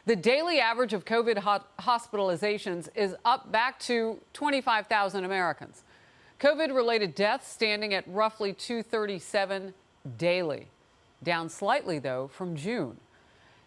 The daily average of COVID hospitalizations is up back to 25,000 Americans. COVID-related deaths standing at roughly 237 daily, down slightly, though, from June.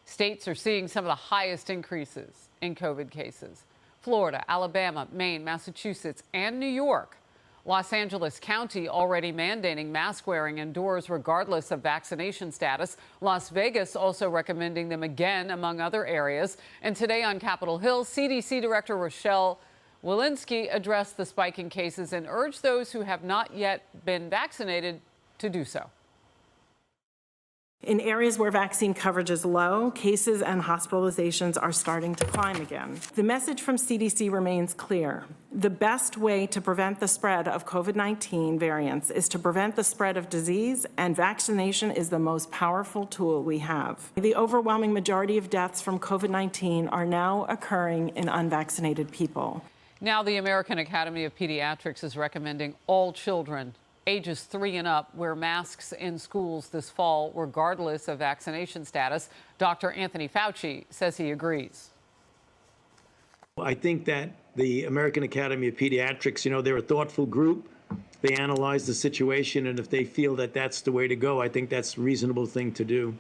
States are seeing some of the highest increases in COVID cases. Florida, Alabama, Maine, Massachusetts, and New York. Los Angeles County already mandating mask wearing indoors regardless of vaccination status. Las Vegas also recommending them again, among other areas. And today on Capitol Hill, CDC Director Rochelle Walensky addressed the spike in cases and urged those who have not yet been vaccinated to do so. In areas where vaccine coverage is low, cases and hospitalizations are starting to climb again. The message from CDC remains clear. The best way to prevent the spread of COVID-19 variants is to prevent the spread of disease, and vaccination is the most powerful tool we have. The overwhelming majority of deaths from COVID-19 are now occurring in unvaccinated people. Now the American Academy of Pediatrics is recommending all children ages 3 and up wear masks in schools this fall, regardless of vaccination status. Dr. Anthony Fauci says he agrees. I think that the American Academy of Pediatrics, they're a thoughtful group. They analyze the situation, and if they feel that that's the way to go, I think that's a reasonable thing to do.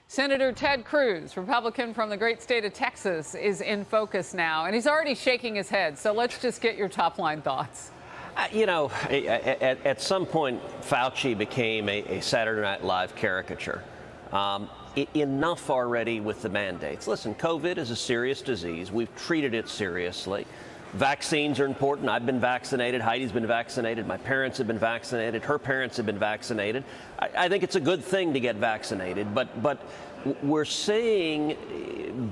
Senator Ted Cruz, Republican from the great state of Texas, is in focus now, and he's already shaking his head. So let's just get your top-line thoughts. At some point, Fauci became a Saturday Night Live caricature. Enough already with the mandates. Listen, COVID is a serious disease. We've treated it seriously. Vaccines are important. I've been vaccinated. Heidi's been vaccinated. My parents have been vaccinated. Her parents have been vaccinated. I think it's a good thing to get vaccinated, but we're seeing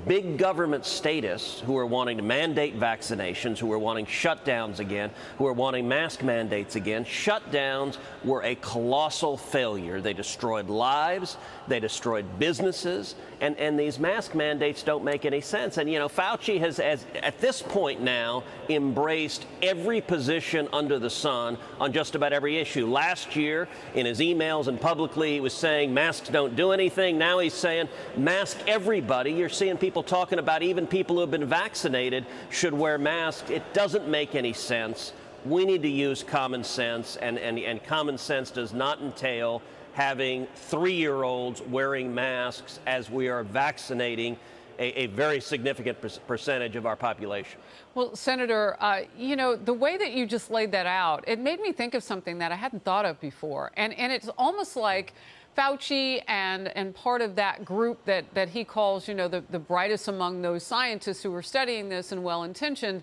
big government statists who are wanting to mandate vaccinations, who are wanting shutdowns again, who are wanting mask mandates again. Shutdowns were a colossal failure. They destroyed lives, they destroyed businesses, and these mask mandates don't make any sense. And, Fauci has, at this point now, embraced every position under the sun on just about every issue. Last year, in his emails and publicly, he was saying masks don't do anything. Now he's saying mask everybody. You're seeing people talking about even people who have been vaccinated should wear masks. It doesn't make any sense. We need to use common sense, and common sense does not entail having 3-year-olds wearing masks as we are vaccinating a very significant percentage of our population. Well, Senator, the way that you just laid that out, it made me think of something that I hadn't thought of before. And it's almost like Fauci and part of that group that he calls, the brightest among those scientists who are studying this and well-intentioned,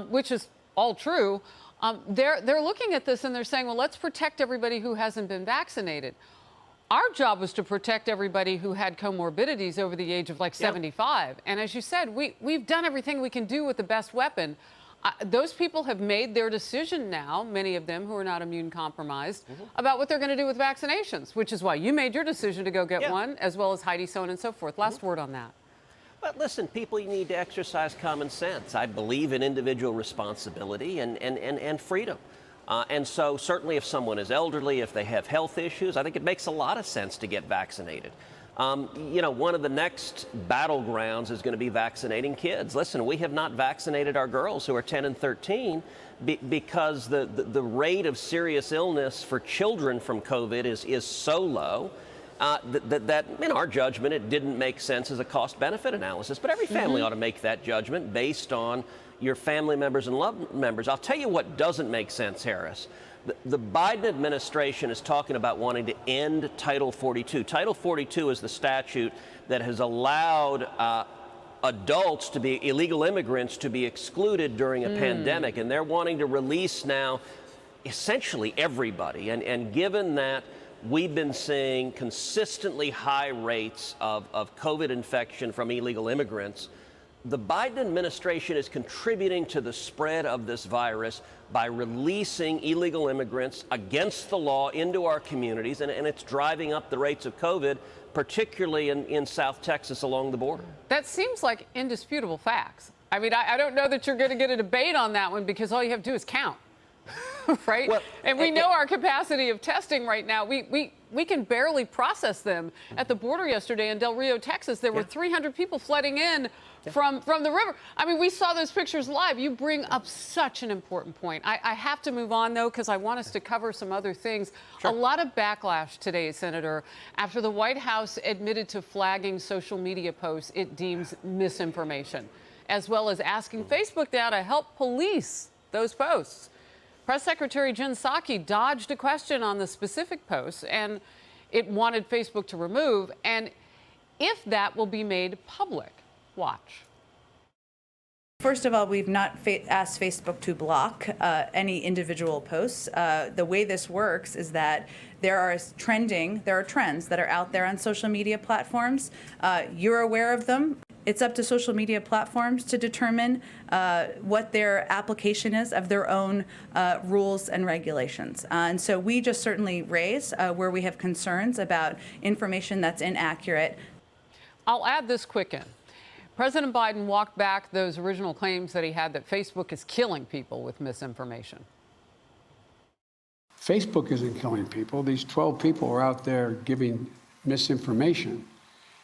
which is all true. They're looking at this and they're saying, well, let's protect everybody who hasn't been vaccinated. Our job was to protect everybody who had comorbidities over the age of 75. And as you said, we've done everything we can do with the best weapon. Those people have made their decision now, many of them who are not immune compromised, about what they're going to do with vaccinations, which is why you made your decision to go get one, as well as Heidi, so on and so forth. Last word on that. But listen, people need to exercise common sense. I believe in individual responsibility and freedom. And so certainly if someone is elderly, if they have health issues, I think it makes a lot of sense to get vaccinated. One of the next battlegrounds is going to be vaccinating kids. Listen, we have not vaccinated our girls who are 10 and 13 because the rate of serious illness for children from COVID is so low that in our judgment, it didn't make sense as a cost-benefit analysis. But every family ought to make that judgment based on your family members and loved members. I'll tell you what doesn't make sense, Harris. The Biden administration is talking about wanting to end Title 42. Title 42 is the statute that has allowed adults to be illegal immigrants to be excluded during a pandemic, and they're wanting to release now essentially everybody. And given that we've been seeing consistently high rates of COVID infection from illegal immigrants, the Biden administration is contributing to the spread of this virus by releasing illegal immigrants against the law into our communities, and it's driving up the rates of COVID, particularly in South Texas along the border. That seems like indisputable facts. I mean, I don't know that you're going to get a debate on that one because all you have to do is count. right? Well, and we know our capacity of testing right now. We can barely process them. At the border yesterday in Del Rio, Texas, there were 300 people flooding in from the river. I mean, we saw those pictures live. You bring up such an important point. I have to move on, though, because I want us to cover some other things. A lot of backlash today, Senator, after the White House admitted to flagging social media posts it deems misinformation, as well as asking Facebook now to help police those posts. Press Secretary Jen Psaki dodged a question on the specific posts, and it wanted Facebook to remove, and if that will be made public. Watch. First of all, we've not asked Facebook to block any individual posts. The way this works is that there are trends that are out there on social media platforms. You're aware of them. It's up to social media platforms to determine what their application is of their own rules and regulations. And so we just certainly raise where we have concerns about information that's inaccurate. I'll add this quick in. President Biden walked back those original claims that he had that Facebook is killing people with misinformation. Facebook isn't killing people. These 12 people are out there giving misinformation.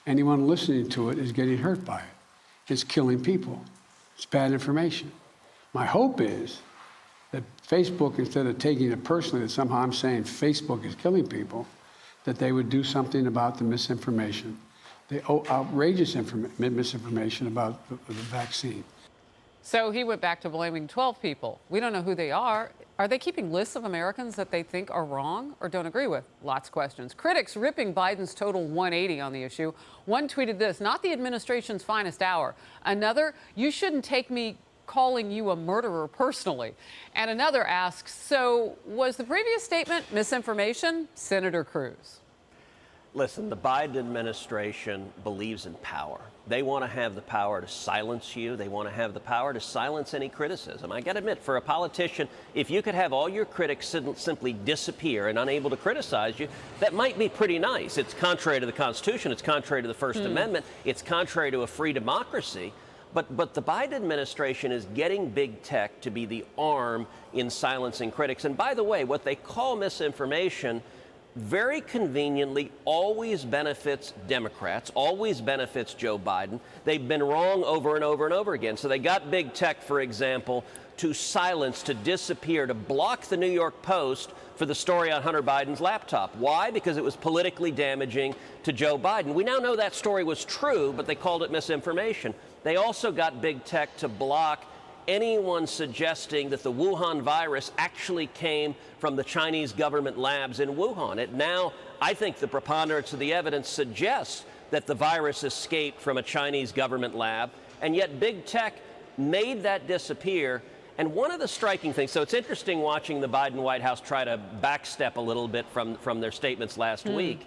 Anyone listening to it is getting hurt by it. It's killing people. It's bad information. My hope is that Facebook, instead of taking it personally that somehow I'm saying Facebook is killing people, that they would do something about the misinformation, the outrageous misinformation about the vaccine. So he went back to blaming 12 people. We don't know who they are. Are they keeping lists of Americans that they think are wrong or don't agree with? Lots of questions. Critics ripping Biden's total 180 on the issue. One tweeted this, not the administration's finest hour. Another, you shouldn't take me calling you a murderer personally. And another asks, so was the previous statement misinformation? Senator Cruz. Listen, the Biden administration believes in power. They want to have the power to silence you. They want to have the power to silence any criticism. I got to admit, for a politician, if you could have all your critics simply disappear and unable to criticize you, that might be pretty nice. It's contrary to the Constitution. It's contrary to the First Amendment. It's contrary to a free democracy. But the Biden administration is getting big tech to be the arm in silencing critics. And by the way, what they call misinformation very conveniently always benefits Democrats, always benefits Joe Biden. They've been wrong over and over and over again. So they got big tech, for example, to silence, to disappear, to block the New York Post for the story on Hunter Biden's laptop. Why? Because it was politically damaging to Joe Biden. We now know that story was true, but they called it misinformation. They also got big tech to block anyone suggesting that the Wuhan virus actually came from the Chinese government labs in Wuhan. It now, I think the preponderance of the evidence suggests that the virus escaped from a Chinese government lab, and yet big tech made that disappear. And one of the striking things, so it's interesting watching the Biden White House try to backstep a little bit from their statements last week,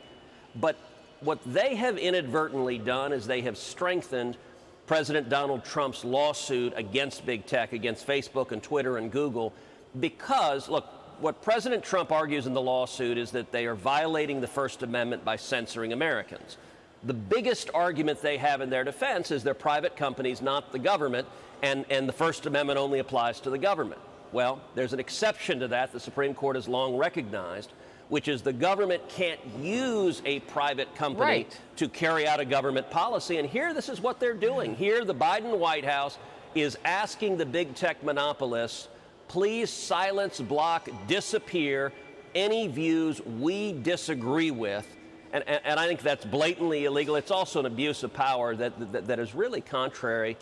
but what they have inadvertently done is they have strengthened President Donald Trump's lawsuit against big tech, against Facebook and Twitter and Google, because, look, what President Trump argues in the lawsuit is that they are violating the First Amendment by censoring Americans. The biggest argument they have in their defense is they're private companies, not the government, and the First Amendment only applies to the government. Well, there's an exception to that the Supreme Court has long recognized, which is the government can't use a private company to carry out a government policy. And here, this is what they're doing. Here, the Biden White House is asking the big tech monopolists, please silence, block, disappear any views we disagree with. And I think that's blatantly illegal. It's also an abuse of power that is really contrary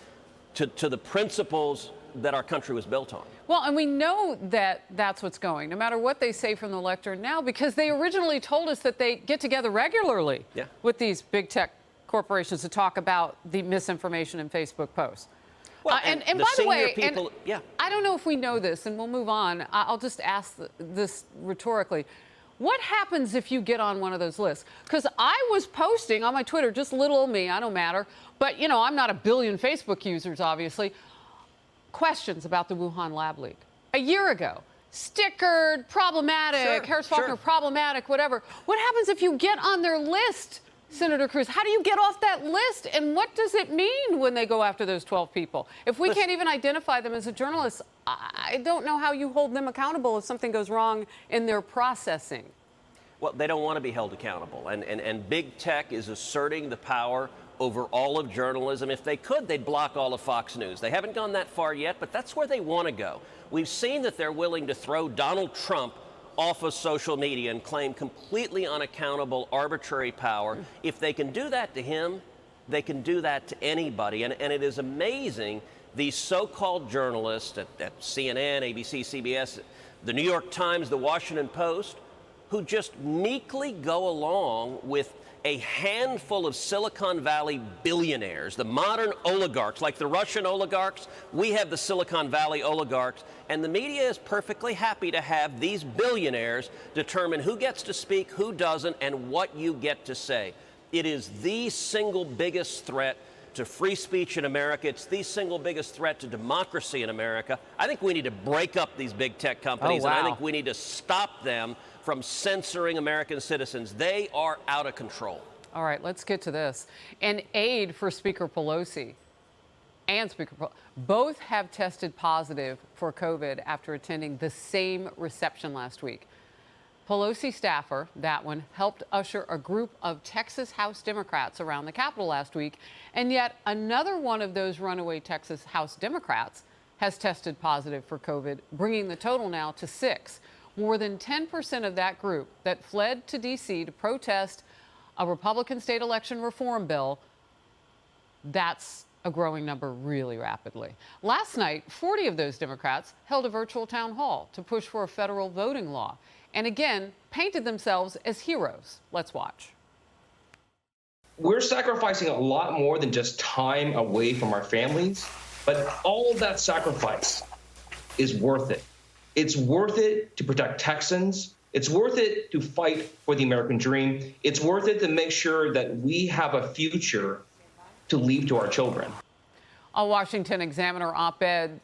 to the principles that our country was built on. Well, and we know that that's what's going, no matter what they say from the lectern now, because they originally told us that they get together regularly with these big tech corporations to talk about the misinformation in Facebook posts. Well, and by the way, I don't know if we know this, and we'll move on. I'll just ask this rhetorically. What happens if you get on one of those lists? Because I was posting on my Twitter, just little old me, I don't matter, but, you know, I'm not a billion Facebook users, obviously, questions about the Wuhan lab leak. A year ago, stickered, problematic, Harris Faulkner, problematic, whatever. What happens if you get on their list, Senator Cruz? How do you get off that list? And what does it mean when they go after those 12 people? If we can't even identify them as a journalist, I don't know how you hold them accountable if something goes wrong in their processing. Well, they don't want to be held accountable. And big tech is asserting the power over all of journalism. If they could, they'd block all of Fox News. They haven't gone that far yet, but that's where they want to go. We've seen that they're willing to throw Donald Trump off of social media and claim completely unaccountable, arbitrary power. If they can do that to him, they can do that to anybody. And it is amazing, these so-called journalists at CNN, ABC, CBS, the New York Times, the Washington Post, who just meekly go along with a handful of Silicon Valley billionaires, the modern oligarchs, like the Russian oligarchs. We have the Silicon Valley oligarchs, and the media is perfectly happy to have these billionaires determine who gets to speak, who doesn't, and what you get to say. It is the single biggest threat to free speech in America. It's the single biggest threat to democracy in America. I think we need to break up these big tech companies, and I think we need to stop them from censoring American citizens. They are out of control. All right, let's get to this. An aide for Speaker Pelosi and Speaker Pelosi both have tested positive for COVID after attending the same reception last week. Pelosi staffer, that one, helped usher a group of Texas House Democrats around the Capitol last week, and yet another one of those runaway Texas House Democrats has tested positive for COVID, bringing the total now to 6. More than 10% of that group that fled to D.C. to protest a Republican state election reform bill, that's a growing number really rapidly. Last night, 40 of those Democrats held a virtual town hall to push for a federal voting law, and again, painted themselves as heroes. Let's watch. We're sacrificing a lot more than just time away from our families, but all of that sacrifice is worth it. It's worth it to protect Texans. It's worth it to fight for the American dream. It's worth it to make sure that we have a future to leave to our children. A Washington Examiner op-ed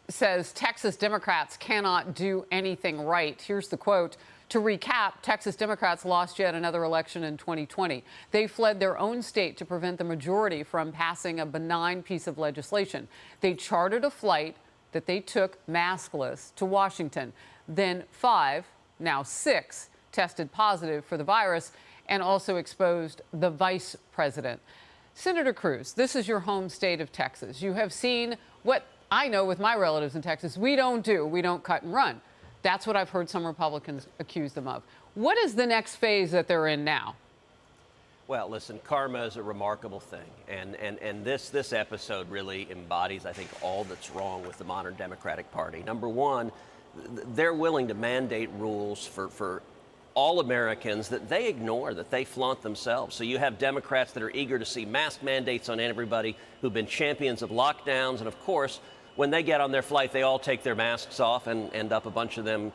says Texas Democrats cannot do anything right. Here's the quote. To recap, Texas Democrats lost yet another election in 2020. They fled their own state to prevent the majority from passing a benign piece of legislation. They chartered a flight that they took maskless to Washington. Then 5, now 6, tested positive for the virus and also exposed the vice president. Senator Cruz, this is your home state of Texas. You have seen what I know with my relatives in Texas we don't do. We don't cut and run. That's what I've heard some Republicans accuse them of. What is the next phase that they're in now? Well, listen, karma is a remarkable thing, and this episode really embodies, I think, all that's wrong with the modern Democratic Party. Number one, they're willing to mandate rules for all Americans that they ignore, that they flaunt themselves. So you have Democrats that are eager to see mask mandates on everybody, who've been champions of lockdowns, and of course, when they get on their flight, they all take their masks off and end up a bunch of them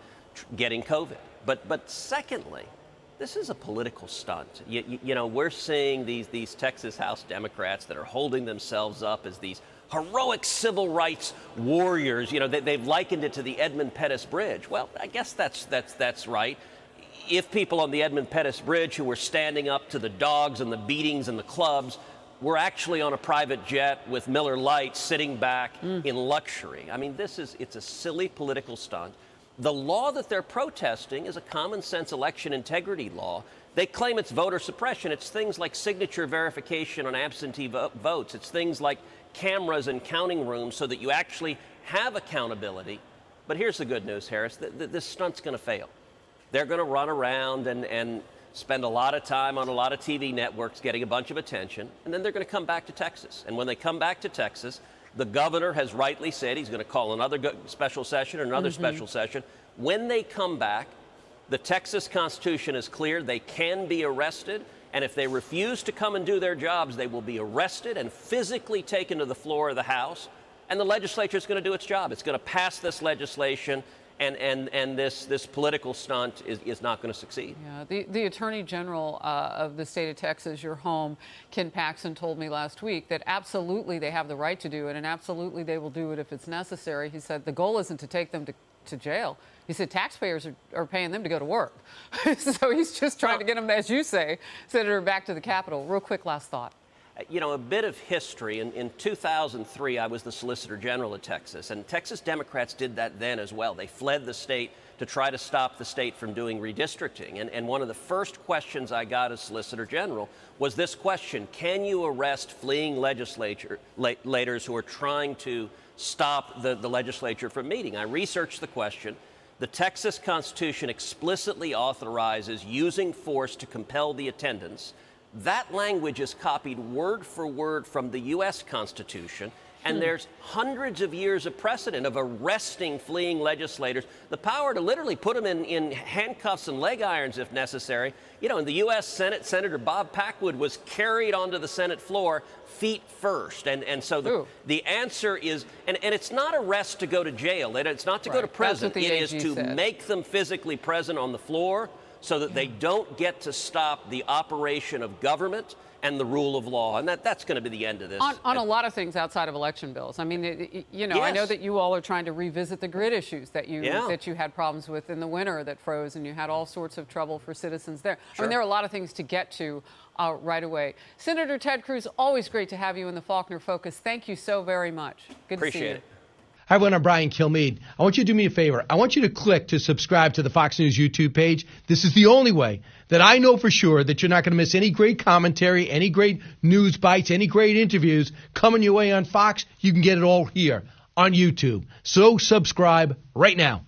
getting COVID. But secondly, this is a political stunt. You know, we're seeing these Texas House Democrats that are holding themselves up as these heroic civil rights warriors. You know, they've likened it to the Edmund Pettus Bridge. Well, I guess that's right. If people on the Edmund Pettus Bridge who were standing up to the dogs and the beatings and the clubs were actually on a private jet with Miller Lite sitting back in luxury. I mean, it's a silly political stunt. The law that they're protesting is a common sense election integrity law. They claim it's voter suppression. It's things like signature verification on absentee votes. It's things like cameras in counting rooms so that you actually have accountability. But here's the good news, Harris. This stunt's going to fail. They're going to run around and spend a lot of time on a lot of TV networks getting a bunch of attention, and then they're going to come back to Texas. And when they come back to Texas, the governor has rightly said he's going to call another special session or another special session. When they come back, the Texas Constitution is clear. They can be arrested, and if they refuse to come and do their jobs, they will be arrested and physically taken to the floor of the House, and the legislature is going to do its job. It's going to pass this legislation, and this political stunt is not going to succeed. Yeah, the Attorney General of the state of Texas, your home, Ken Paxton, told me last week that absolutely they have the right to do it, and absolutely they will do it if it's necessary. He said the goal isn't to take them to jail. He said taxpayers are paying them to go to work. So he's just trying to get them, as you say, Senator, back to the Capitol. Real quick, last thought. You know, a bit of history. In 2003, I was the Solicitor General of Texas, and Texas Democrats did that then as well. They fled the state to try to stop the state from doing redistricting. And one of the first questions I got as Solicitor General was this question: can you arrest fleeing legislators who are trying to stop the legislature from meeting? I researched the question. The Texas Constitution explicitly authorizes using force to compel the attendance. That language is copied word for word from the U.S. Constitution, and there's hundreds of years of precedent of arresting fleeing legislators, the power to literally put them in handcuffs and leg irons if necessary. You know, in the U.S. Senate, Senator Bob Packwood was carried onto the Senate floor feet first. And so the answer is, and it's not arrest to go to jail. It's not to go to prison. It is to make them physically present on the floor so that they don't get to stop the operation of government and the rule of law. And that's going to be the end of this. On a lot of things outside of election bills. I mean, you know, I know that you all are trying to revisit the grid issues that you had problems with in the winter that froze, and you had all sorts of trouble for citizens there. I mean, there are a lot of things to get to right away. Senator Ted Cruz, always great to have you in the Faulkner Focus. Thank you so very much. Good to see you. Appreciate it. Hi, everyone. I'm Brian Kilmeade. I want you to do me a favor. I want you to click to subscribe to the Fox News YouTube page. This is the only way that I know for sure that you're not going to miss any great commentary, any great news bites, any great interviews coming your way on Fox. You can get it all here on YouTube. So subscribe right now.